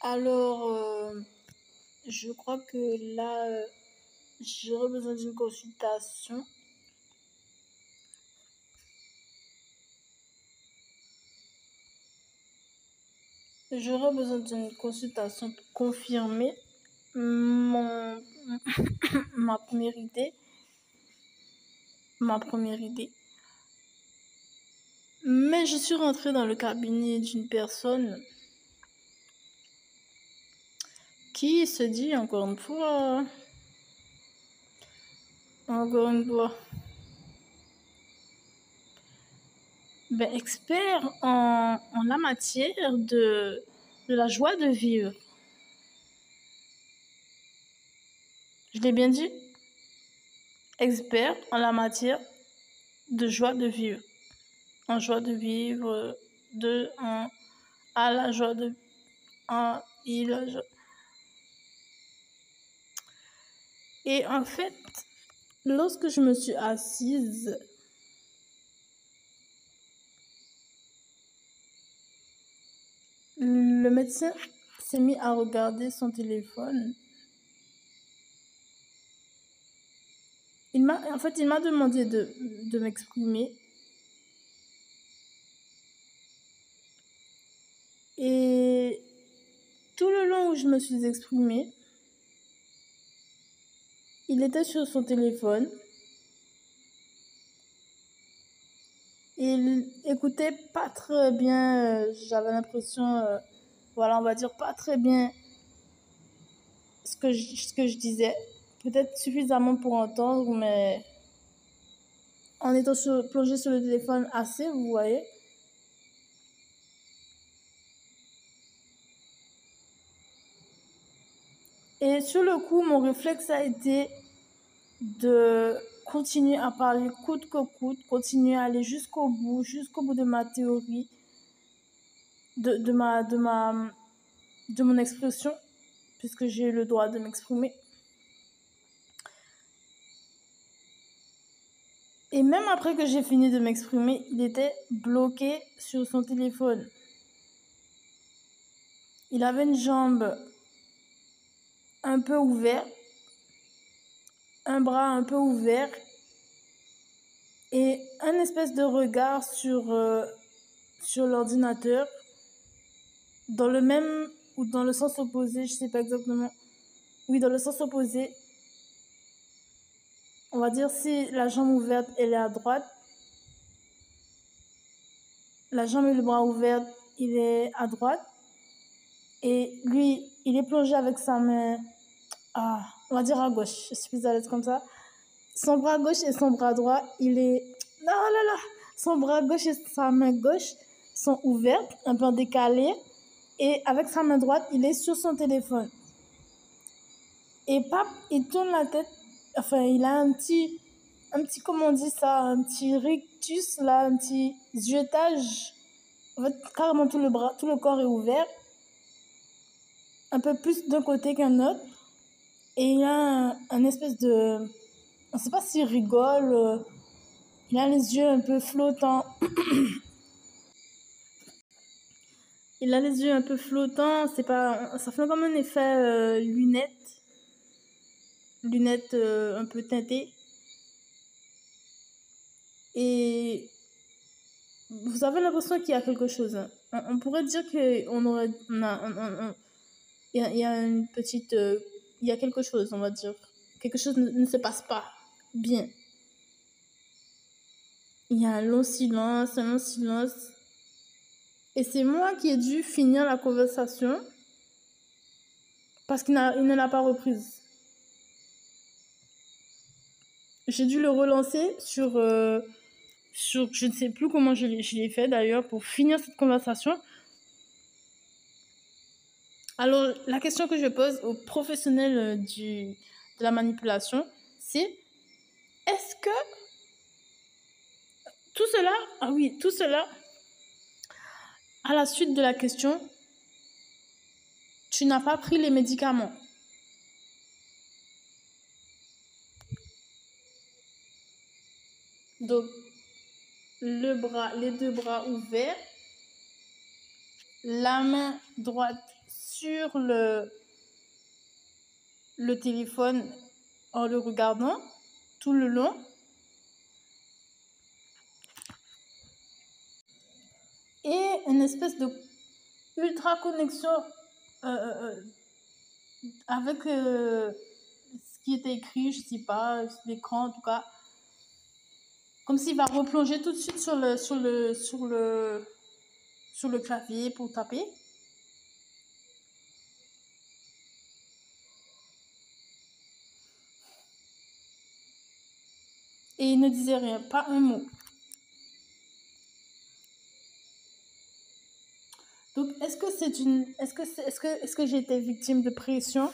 Alors, je crois que là, j'aurais besoin d'une consultation. J'aurais besoin d'une consultation pour confirmer mon ma première idée. Mais je suis rentrée dans le cabinet d'une personne qui se dit encore une fois, expert en la matière de la joie de vivre. Je l'ai bien dit? Expert en la matière de joie de vivre. En joie de vivre, à la joie de... En, il, la joie. Et en fait, lorsque je me suis assise, le médecin s'est mis à regarder son téléphone. Il m'a demandé de m'exprimer. Et tout le long où je me suis exprimée, il était sur son téléphone. Il écoutait pas très bien, j'avais l'impression, on va dire pas très bien ce que je disais. Peut-être suffisamment pour entendre, mais en étant plongé sur le téléphone assez, vous voyez. Et sur le coup, mon réflexe a été de continuer à parler coûte que coûte, continuer à aller jusqu'au bout de ma théorie, de mon expression, puisque j'ai eu le droit de m'exprimer. Et même après que j'ai fini de m'exprimer, il était bloqué sur son téléphone. Il avait une jambe un peu ouverte, un bras un peu ouvert et un espèce de regard sur l'ordinateur dans le même ou dans le sens opposé, je sais pas exactement. Oui, dans le sens opposé. On va dire si la jambe ouverte, elle est à droite. La jambe et le bras ouvert, il est à droite. Et lui, il est plongé avec sa main, on va dire à gauche. Je suis plus à l'aise comme ça. Son bras gauche et son bras droit, son bras gauche et sa main gauche sont ouvertes, un peu décalées. Et avec sa main droite, il est sur son téléphone. Et pap, il tourne la tête. Enfin, il a un petit, comment on dit ça, un petit rictus, là, un petit jetage. En fait, carrément tout le corps est ouvert. Un peu plus d'un côté qu'un autre. Et il a un espèce de... On ne sait pas s'il rigole. Il a les yeux un peu flottants. Il a les yeux un peu flottants. Ça fait comme un effet lunette. Lunettes un peu teintées. Et vous avez l'impression qu'il y a quelque chose. Hein. On pourrait dire qu'on aurait... Il y a une petite... il y a quelque chose, on va dire. Quelque chose ne se passe pas bien. Il y a un long silence. Et c'est moi qui ai dû finir la conversation parce qu'il ne l'a pas reprise. J'ai dû le relancer sur je ne sais plus comment je l'ai fait d'ailleurs pour finir cette conversation. Alors, la question que je pose aux professionnels de la manipulation, c'est est-ce que tout cela, à la suite de la question, tu n'as pas pris les médicaments? Donc, les deux bras ouverts, la main droite sur le téléphone en le regardant tout le long. Et une espèce de ultra connexion avec ce qui était écrit, je sais pas, l'écran en tout cas. Comme s'il va replonger tout de suite sur le clavier pour taper. Et il ne disait rien, pas un mot. Donc, est-ce que j'ai été victime de pression?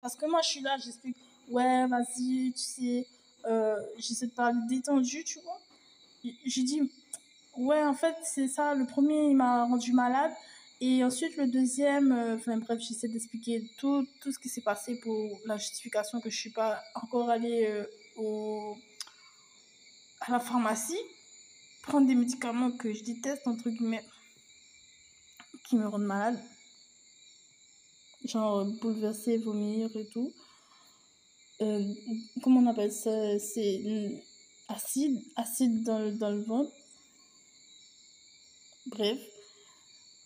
Parce que moi, je suis là, j'explique, ouais, vas-y, tu sais, j'essaie de parler détendu, tu vois. J'ai dit, ouais, en fait, c'est ça, le premier, il m'a rendu malade. Et ensuite, le deuxième, enfin bref, j'essaie d'expliquer tout ce qui s'est passé pour la justification que je suis pas encore allée à la pharmacie prendre des médicaments que je déteste, entre guillemets, qui me rendent malade. Genre bouleverser, vomir et tout. Comment on appelle ça? C'est acide dans le ventre. Bref.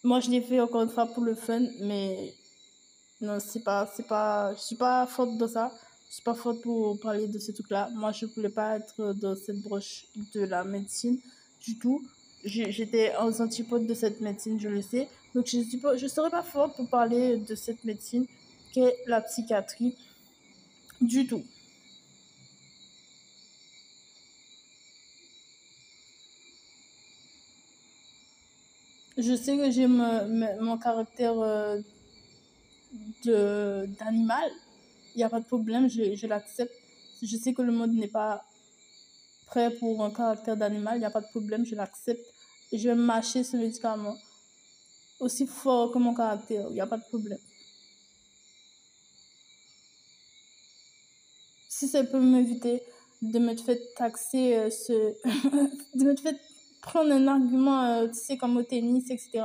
Moi, je l'ai fait encore une fois pour le fun, mais non, je suis pas forte dans ça. Je suis pas forte pour parler de ce truc-là. Moi, je voulais pas être dans cette broche de la médecine du tout. J'étais aux antipodes de cette médecine, je le sais. Donc, je serais pas forte pour parler de cette médecine qu'est la psychiatrie du tout. Je sais que j'ai mon caractère d'animal. Il n'y a pas de problème, je l'accepte. Je sais que le monde n'est pas prêt pour un caractère d'animal, il n'y a pas de problème, je l'accepte. Et je vais mâcher ce médicament aussi fort que mon caractère, il n'y a pas de problème. Si ça peut m'éviter de me faire taxer de me faire prendre un argument, tu sais, comme au tennis, etc.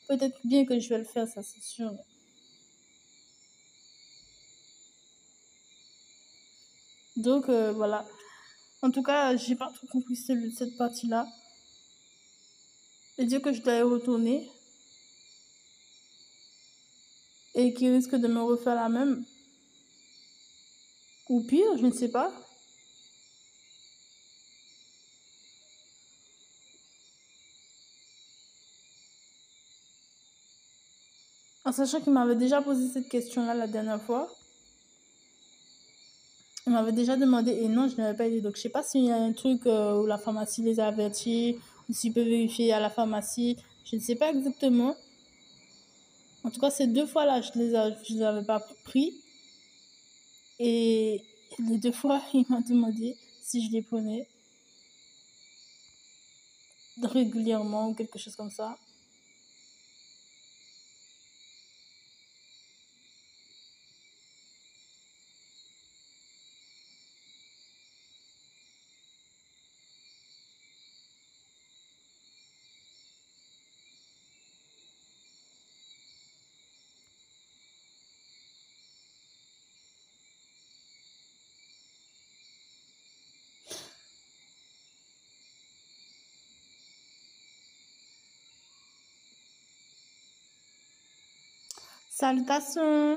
Peut-être bien que je vais le faire, ça c'est sûr. Donc voilà. En tout cas, j'ai pas trop compris cette partie-là. Et dire que je dois y retourner et qu'il risque de me refaire la même. Ou pire, je ne sais pas. En sachant qu'il m'avait déjà posé cette question-là la dernière fois. Il m'avait déjà demandé et non, je n'avais pas aidé. Donc, je sais pas s'il y a un truc où la pharmacie les a avertis ou s'il peut vérifier à la pharmacie. Je ne sais pas exactement. En tout cas, ces deux fois-là, je les avais pas pris. Et les deux fois, il m'a demandé si je les prenais régulièrement ou quelque chose comme ça. Salutations!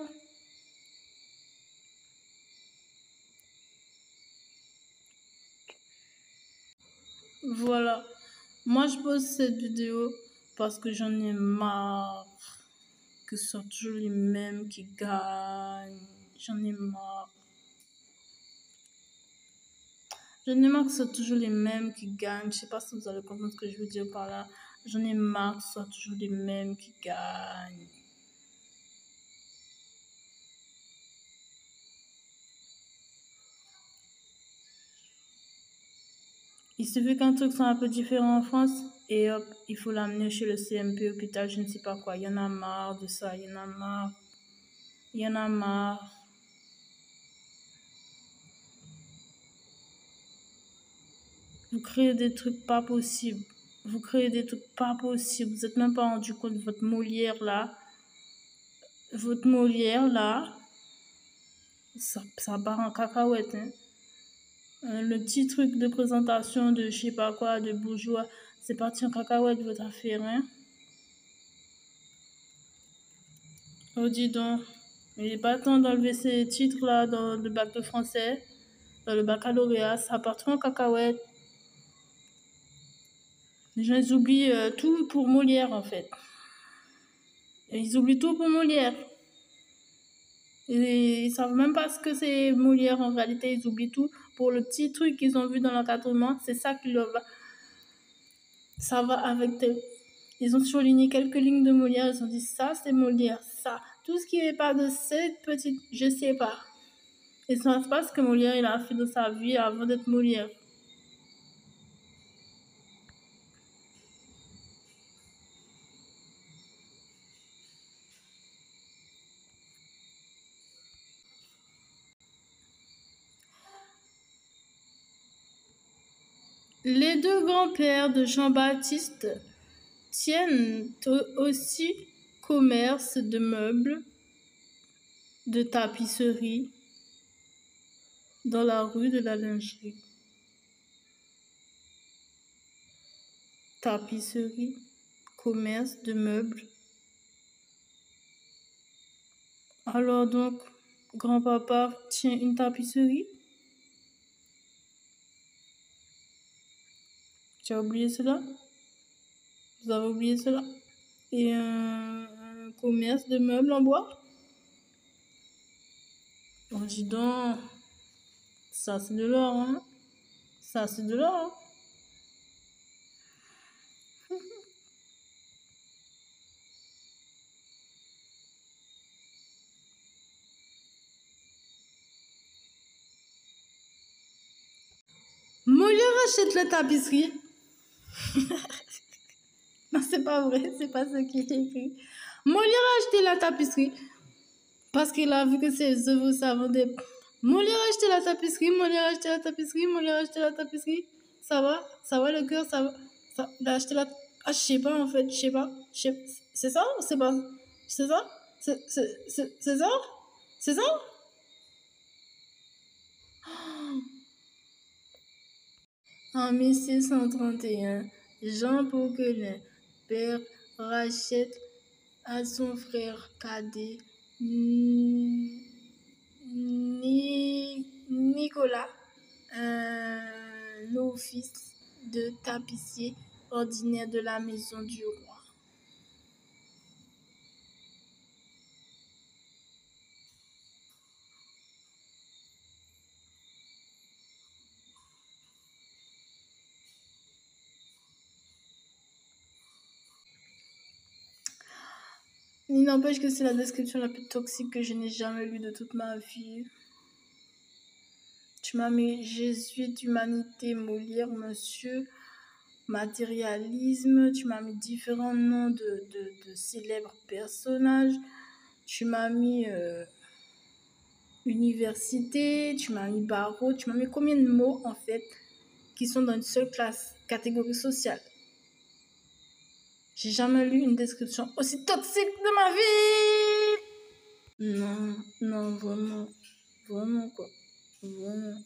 Voilà. Moi, je pose cette vidéo parce que j'en ai marre que ce soit toujours les mêmes qui gagnent. J'en ai marre. J'en ai marre que ce soit toujours les mêmes qui gagnent. Je sais pas si vous allez comprendre ce que je veux dire par là. J'en ai marre que ce soit toujours les mêmes qui gagnent. Il suffit qu'un truc soit un peu différent en France et hop, il faut l'amener chez le CMP, hôpital, je ne sais pas quoi. Il y en a marre de ça, il y en a marre. Il y en a marre. Vous créez des trucs pas possibles. Vous créez des trucs pas possibles. Vous n'êtes même pas rendu compte de votre Molière là. Votre Molière là, ça part en cacahuète. Hein. Le petit truc de présentation de je sais pas quoi, de bourgeois, c'est parti en cacahuète votre affaire. Hein. Oh, dis donc, il n'est pas temps d'enlever ces titres là dans le bac de français, dans le baccalauréat, ça part trop en cacahuète. Les gens, ils oublient tout pour Molière, en fait. Et ils oublient tout pour Molière. Et ils savent même pas ce que c'est Molière, en réalité. Ils oublient tout pour le petit truc qu'ils ont vu dans l'encadrement. C'est ça qui leur va. Ça va avec eux. Ils ont surligné quelques lignes de Molière. Ils ont dit, ça, c'est Molière. Ça. Tout ce qui n'est pas de cette petite... Je sais pas. Ils ne savent pas ce que Molière il a fait de sa vie avant d'être Molière. Les deux grands-pères de Jean-Baptiste tiennent aussi commerce de meubles, de tapisserie dans la rue de la Lingerie. Tapisserie, commerce de meubles. Alors donc, grand-papa tient une tapisserie? Tu as oublié cela? Vous avez oublié cela? Et un commerce de meubles en bois? Oh, dis donc, ça c'est de l'or, hein? Ça c'est de l'or, hein? Molière achète la tapisserie. Non, c'est pas vrai, c'est pas ce qui est écrit. Molière a acheté la tapisserie parce qu'il a vu que ses œuvres ça vendait. Molière a acheté la tapisserie, Molière a acheté la tapisserie, Molière a acheté la tapisserie. Ça va le cœur, ça va. Il a acheté la. Ah, je sais pas en fait, je sais pas. C'est ça ou c'est pas? C'est ça? C'est ça? C'est ça? En 1631, Jean Poquelin, père, rachète à son frère cadet Nicolas un office de tapissier ordinaire de la maison du roi. Il n'empêche que c'est la description la plus toxique que je n'ai jamais lue de toute ma vie. Tu m'as mis jésuite, humanité, Molière, monsieur, matérialisme. Tu m'as mis différents noms de célèbres personnages. Tu m'as mis université, tu m'as mis barreau. Tu m'as mis combien de mots en fait qui sont dans une seule catégorie sociale? J'ai jamais lu une description aussi toxique de ma vie. Non, vraiment quoi. Vraiment.